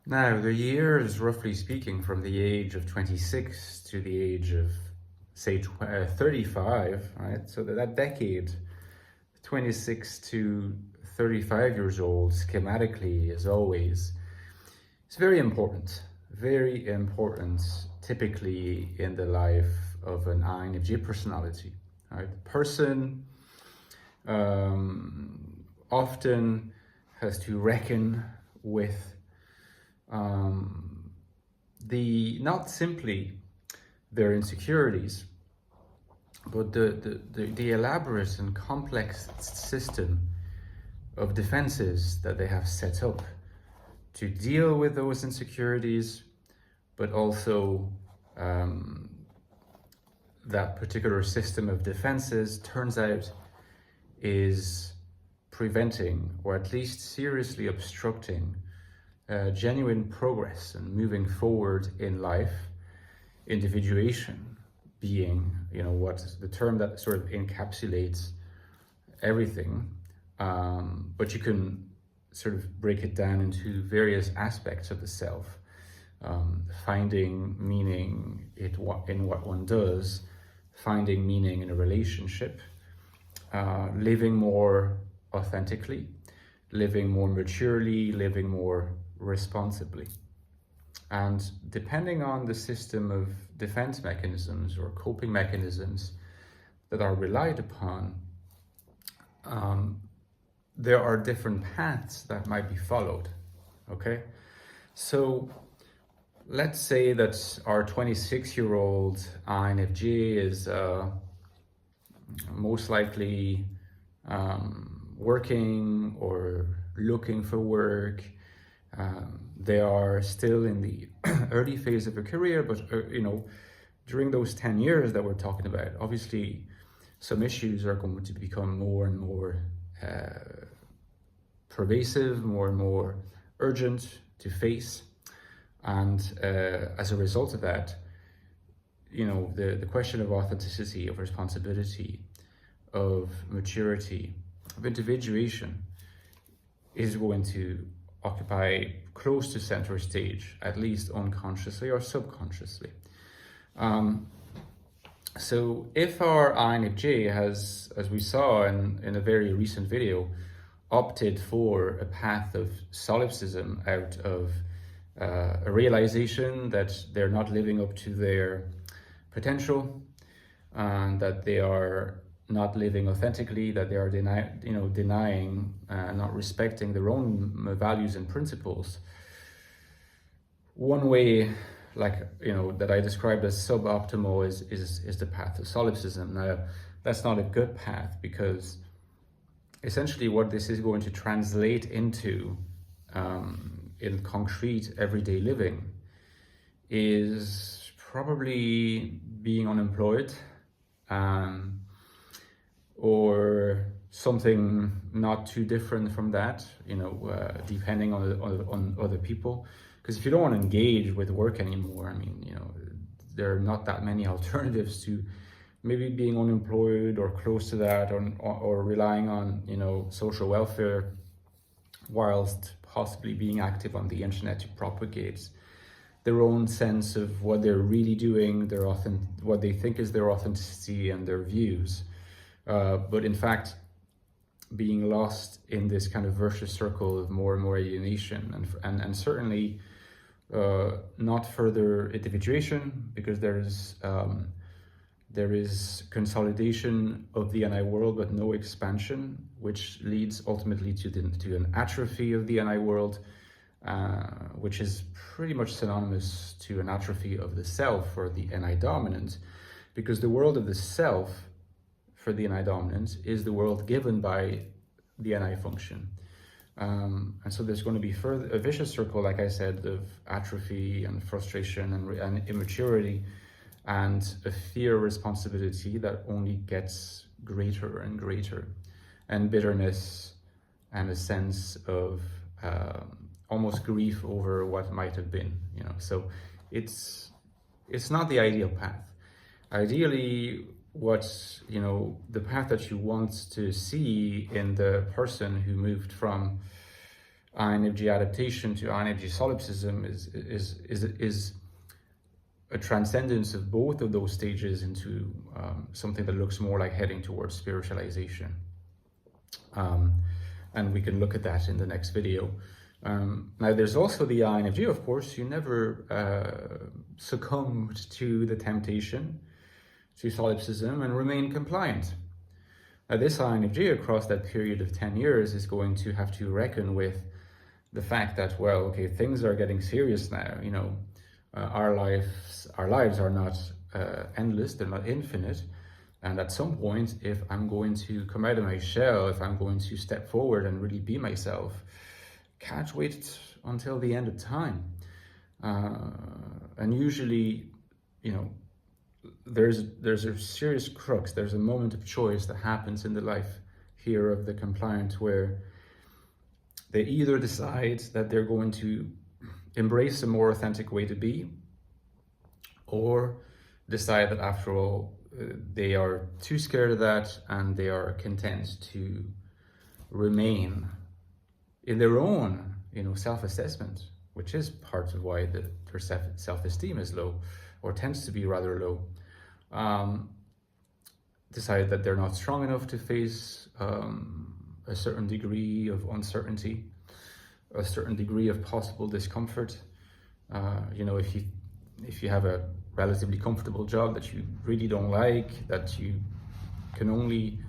Now, the years, roughly speaking, from the age of 26 to the age of, say, 35, right? So that decade, 26 to 35 years old, schematically, as always, it's very important, typically in the life of an INFJ personality, right? The person often has to reckon with not simply their insecurities, but the elaborate and complex system of defenses that they have set up to deal with those insecurities, but also that particular system of defenses turns out is preventing, or at least seriously obstructing, genuine progress and moving forward in life. Individuation being, what the term that sort of encapsulates everything, but you can sort of break it down into various aspects of the self. Finding meaning in what one does, finding meaning in a relationship, living more authentically, living more maturely, living more responsibly. And depending on the system of defense mechanisms or coping mechanisms that are relied upon, there are different paths that might be followed, okay? So let's say that our 26-year-old INFJ is most likely working or looking for work. They are still in the early phase of a career, but during those 10 years that we're talking about, obviously some issues are going to become more and more pervasive, more and more urgent to face. And as a result of that, the question of authenticity, of responsibility, of maturity, of individuation is going to occupy close to center stage, at least unconsciously or subconsciously. So if our INFJ has, as we saw in a very recent video, opted for a path of solipsism out of a realization that they're not living up to their potential, and that they are not living authentically, that they are denying, not respecting their own values and principles. One way, that I described as suboptimal is the path of solipsism. Now, that's not a good path, because essentially what this is going to translate into in concrete everyday living is probably being unemployed, or something not too different from that, depending on other people. Because if you don't want to engage with work anymore, there are not that many alternatives to maybe being unemployed or close to that, or relying on, social welfare, whilst possibly being active on the internet to propagate their own sense of what they're really doing, what they think is their authenticity and their views. But in fact, being lost in this kind of virtuous circle of more and more alienation, and certainly not further individuation, because there is consolidation of the NI world, but no expansion, which leads ultimately to an atrophy of the NI world, which is pretty much synonymous to an atrophy of the self, or the NI dominant, because the world of the self for the NI dominant is the world given by the NI function. And so there's going to be a vicious circle, like I said, of atrophy and frustration and immaturity, and a fear of responsibility that only gets greater and greater, and bitterness, and a sense of almost grief over what might have been. So it's not the ideal path. Ideally, the path that you want to see in the person who moved from INFJ adaptation to INFJ solipsism is a transcendence of both of those stages into something that looks more like heading towards spiritualization. And we can look at that in the next video. Now, there's also the INFJ, of course. You never succumbed to the temptation to solipsism and remain compliant. Now, this INFJ across that period of 10 years is going to have to reckon with the fact that, well, okay, things are getting serious now. You know, our lives are not endless, they're not infinite. And at some point, if I'm going to come out of my shell, if I'm going to step forward and really be myself, can't wait until the end of time. And usually, you know, there's a serious crux, there's a moment of choice that happens in the life here of the compliant where they either decide that they're going to embrace a more authentic way to be, or decide that after all, they are too scared of that and they are content to remain in their own, you know, self-assessment, which is part of why their self-esteem is low, or tends to be rather low. Decide that they're not strong enough to face a certain degree of uncertainty, a certain degree of possible discomfort. You know, if you have a relatively comfortable job that you really don't like, that you can only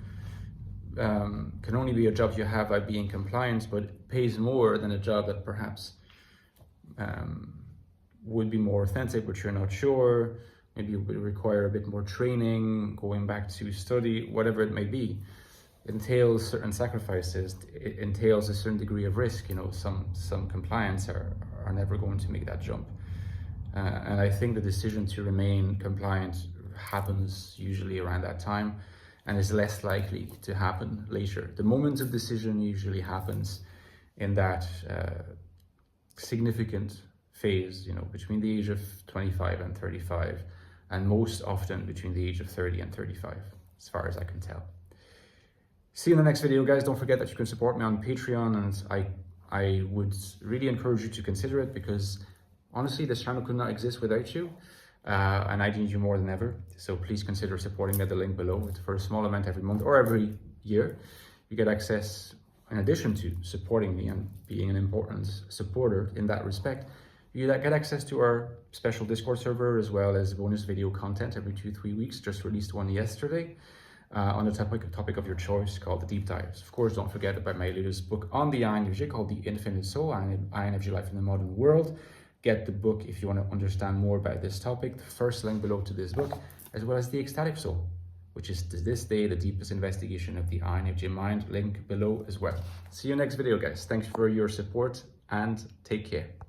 be a job you have by being compliant, but it pays more than a job that perhaps would be more authentic, but you're not sure. Maybe it would require a bit more training, going back to study, whatever it may be. It entails certain sacrifices. It entails a certain degree of risk. You know, some compliants are never going to make that jump. And I think the decision to remain compliant happens usually around that time and is less likely to happen later. The moment of decision usually happens in that significant phase, you know, between the age of 25 and 35, and most often between the age of 30 and 35, as far as I can tell. See you in the next video, guys. Don't forget that you can support me on Patreon, and I would really encourage you to consider it, because honestly, this channel could not exist without you, and I need you more than ever. So please consider supporting me at the link below. For a small amount every month or every year, you get access, in addition to supporting me and being an important supporter in that respect, you get access to our special Discord server, as well as bonus video content every 2-3 weeks. Just released one yesterday on a topic of your choice called the Deep Dives. Of course, don't forget about my latest book on the INFJ called The Infinite Soul, INFJ Life in the Modern World. Get the book if you want to understand more about this topic. The first link below to this book, as well as The Ecstatic Soul, which is to this day the deepest investigation of the INFJ mind. Link below as well. See you next video, guys. Thanks for your support and take care.